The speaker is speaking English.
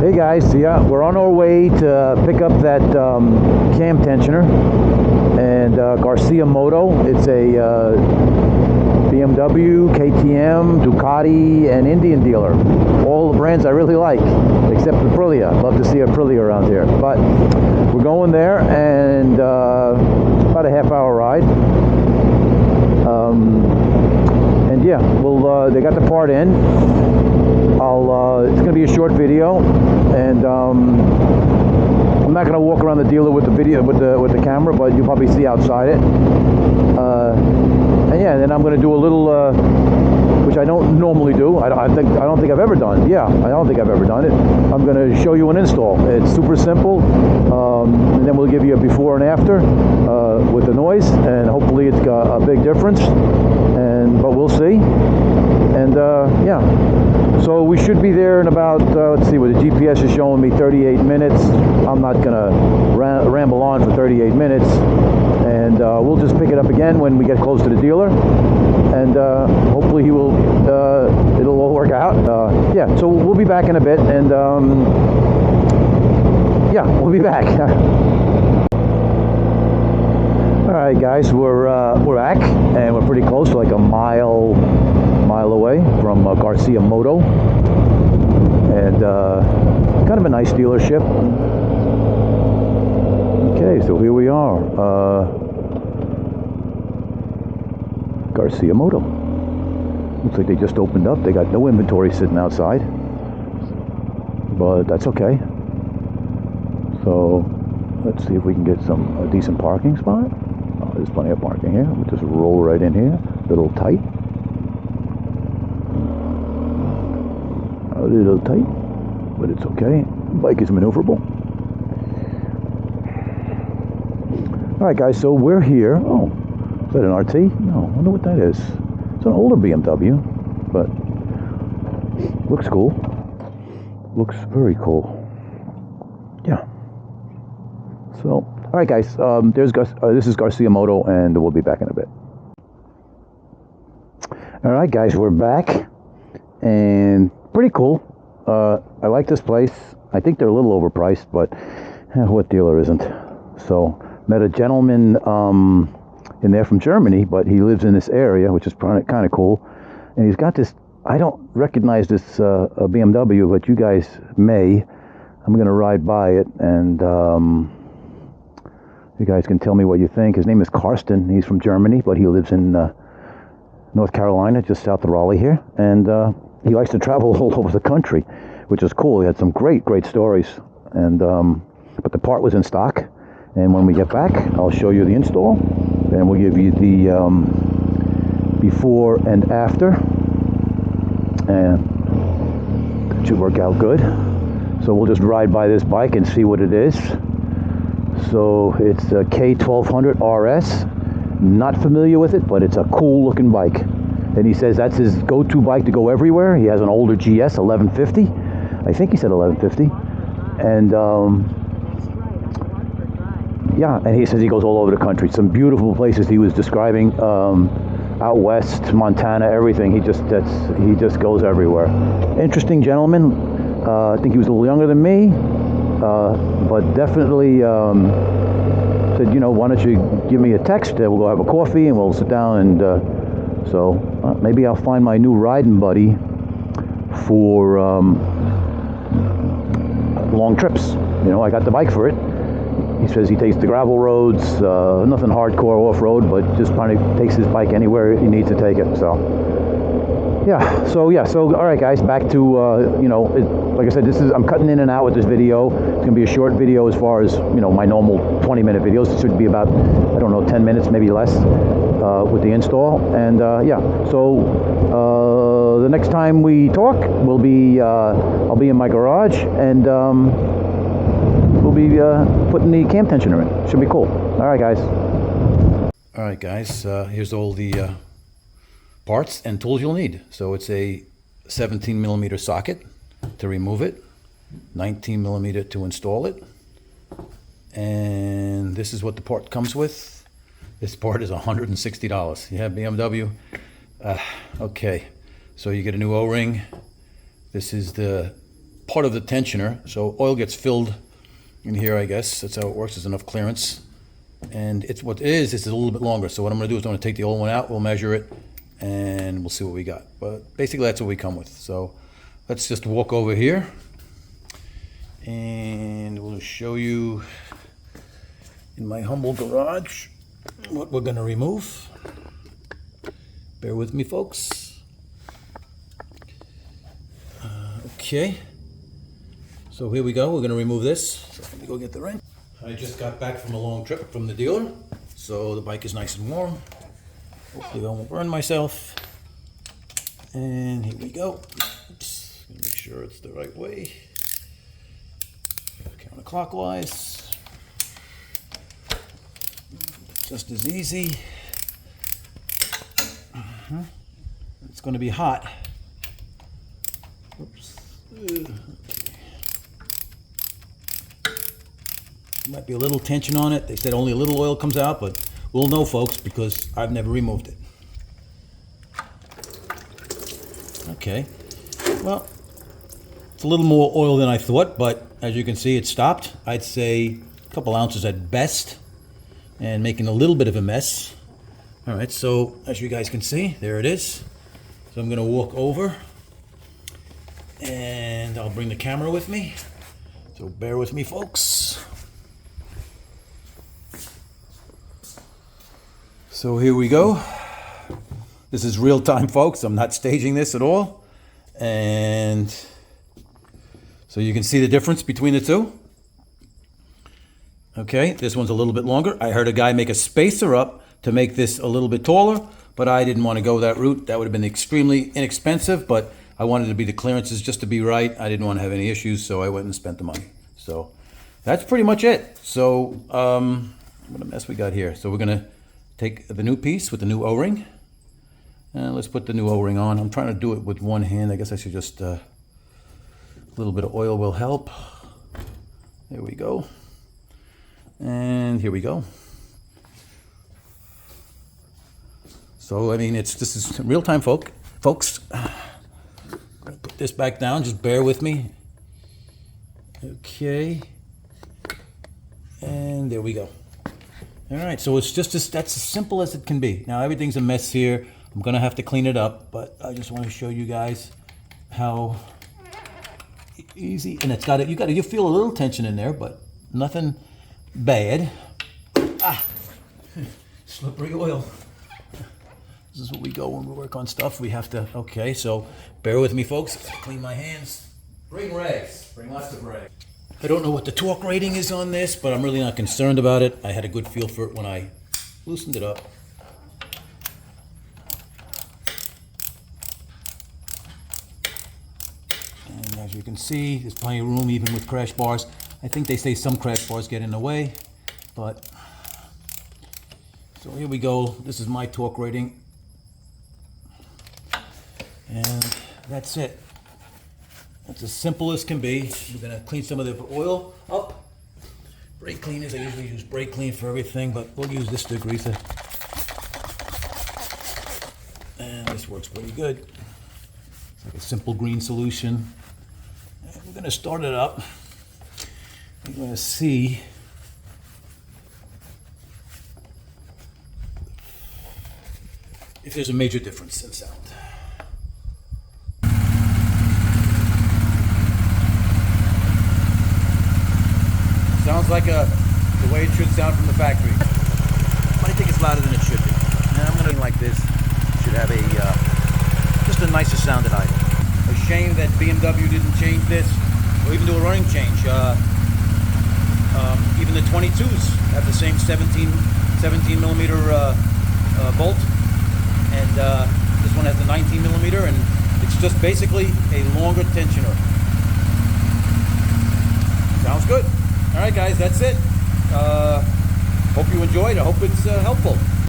Hey guys, yeah, we're on our way to pick up that cam tensioner and Garcia Moto. It's a BMW, KTM, Ducati, and Indian dealer. All the brands I really like, except the Aprilia. Love to see Aprilia around here. But we're going there, and about a half-hour ride. And yeah, they got the part in. It's going to be a short video, and I'm not going to walk around the dealer with the video with the camera, but you'll probably see outside it. And yeah, then I'm going to do a little, which I don't normally do. I don't think I've ever done. Yeah, I don't think I've ever done it. I'm going to show you an install. It's super simple, and then we'll give you a before and after with the noise, and hopefully it's got a big difference. But we'll see. And yeah, so we should be there in about, let's see, what the GPS is showing me, 38 minutes. I'm not going to ramble on for 38 minutes. And we'll just pick it up again when we get close to the dealer. And hopefully it'll all work out. Yeah, so we'll be back in a bit. And yeah, we'll be back. Alright guys, we're back, and we're pretty close, like a mile away from Garcia Moto, and kind of a nice dealership. Okay, so here we are, Garcia Moto. Looks like they just opened up. They got no inventory sitting outside, but that's okay. So let's see if we can get a decent parking spot. Oh, there's plenty of parking here. We'll just roll right in here. A little tight. A little tight, but it's okay. The bike is maneuverable. Alright guys, so we're here. Oh, is that an RT? No, I wonder what that is. It's an older BMW, but looks cool. Looks very cool. Yeah. So, alright guys, this is Garcia Moto, and we'll be back in a bit. Alright guys, we're back, and pretty cool. I like this place. I think they're a little overpriced, but what dealer isn't? So, met a gentleman in there from Germany, but he lives in this area, which is kind of cool. And he's got this, I don't recognize this BMW, but you guys may. I'm going to ride by it, and you guys can tell me what you think. His name is Karsten. He's from Germany, but he lives in North Carolina, just south of Raleigh here. And he likes to travel all over the country, which is cool. He had some great stories. And but the part was in stock. And when we get back, I'll show you the install. And we'll give you the before and after. And that should work out good. So we'll just ride by this bike and see what it is. So it's a K1200 RS. Not familiar with it, but it's a cool looking bike. And he says that's his go-to bike to go everywhere. He has an older GS 1150. I think he said 1150. And yeah, and he says he goes all over the country. Some beautiful places he was describing, out west, Montana, everything. He just goes everywhere. Interesting gentleman. I think he was a little younger than me, but definitely said, you know, why don't you give me a text? We'll go have a coffee and we'll sit down, and so maybe I'll find my new riding buddy for long trips. You know, I got the bike for it. He says he takes the gravel roads, nothing hardcore off-road, but just kind of takes his bike anywhere he needs to take it. So so all right guys, back to you know, like I said, I'm cutting in and out with this video. It's gonna be a short video as far as, you know, my normal 20-minute videos. It should be about, I don't know, 10 minutes, maybe less, with the install. And yeah, so the next time we talk, I'll be in my garage, and we'll be putting the cam tensioner in. Should be cool. All right guys, here's all the parts and tools you'll need. So it's a 17 millimeter socket to remove it, 19 millimeter to install it, and this is what the part comes with. This part is $160. Yeah, BMW. Okay, so you get a new O-ring. This is the part of the tensioner, so oil gets filled in here, I guess. That's how it works. There's enough clearance. And it's what it is, it's a little bit longer. So what I'm gonna do is I'm gonna take the old one out, we'll measure it, and we'll see what we got. But basically that's what we come with. So let's just walk over here and we'll show you in my humble garage what we're gonna remove. Bear with me, folks. Okay, so here we go. We're gonna remove this. So let me go get the wrench. I just got back from a long trip from the dealer, so the bike is nice and warm. Hopefully I won't burn myself. And here we go. Oops, make sure it's the right way. Counterclockwise. Just as easy. It's going to be hot. Oops. Might be a little tension on it. They said only a little oil comes out, but we'll know, folks, because I've never removed it. Okay, well, it's a little more oil than I thought, but as you can see, it stopped. I'd say a couple ounces at best, and making a little bit of a mess. All right, so as you guys can see, there it is. So I'm gonna walk over, and I'll bring the camera with me. So bear with me, folks. So here we go. This is real time, folks. I'm not staging this at all. And so you can see the difference between the two. Okay, this one's a little bit longer. I heard a guy make a spacer up to make this a little bit taller, but I didn't want to go that route. That would have been extremely inexpensive, but I wanted to be the clearances just to be right. I didn't want to have any issues, so I went and spent the money. So that's pretty much it. So what a mess we got here. So we're gonna take the new piece with the new O-ring, and let's put the new O-ring on. I'm trying to do it with one hand. I guess I should just, a little bit of oil will help. There we go. And here we go. So, I mean, this is real time, folks. I'm gonna put this back down, just bear with me. Okay. And there we go. All right, so it's just that's as simple as it can be. Now everything's a mess here. I'm gonna have to clean it up, but I just want to show you guys how easy. And it's got it. You feel a little tension in there, but nothing bad. Slippery oil. This is what we go when we work on stuff. We have to. Okay, so bear with me, folks. Clean my hands. Bring rags. Bring lots of rags. I don't know what the torque rating is on this, but I'm really not concerned about it. I had a good feel for it when I loosened it up. And as you can see, there's plenty of room even with crash bars. I think they say some crash bars get in the way, but so here we go. This is my torque rating. And that's it. It's as simple as can be. We're gonna clean some of the oil up. Brake cleaners, I usually use brake clean for everything, but we'll use this degreaser. And this works pretty good. It's like a simple green solution. And we're gonna start it up. We're gonna see if there's a major difference in sound. Sounds like the way it should sound from the factory. But I think it's louder than it should be. And I'm going to like this. It should have just a nicer sounding item. A shame that BMW didn't change this, or even do a running change. Even the 22s have the same 17 millimeter bolt, and this one has the 19 millimeter, and it's just basically a longer tensioner. Sounds good. All right, guys, that's it. Hope you enjoyed. I hope it's helpful.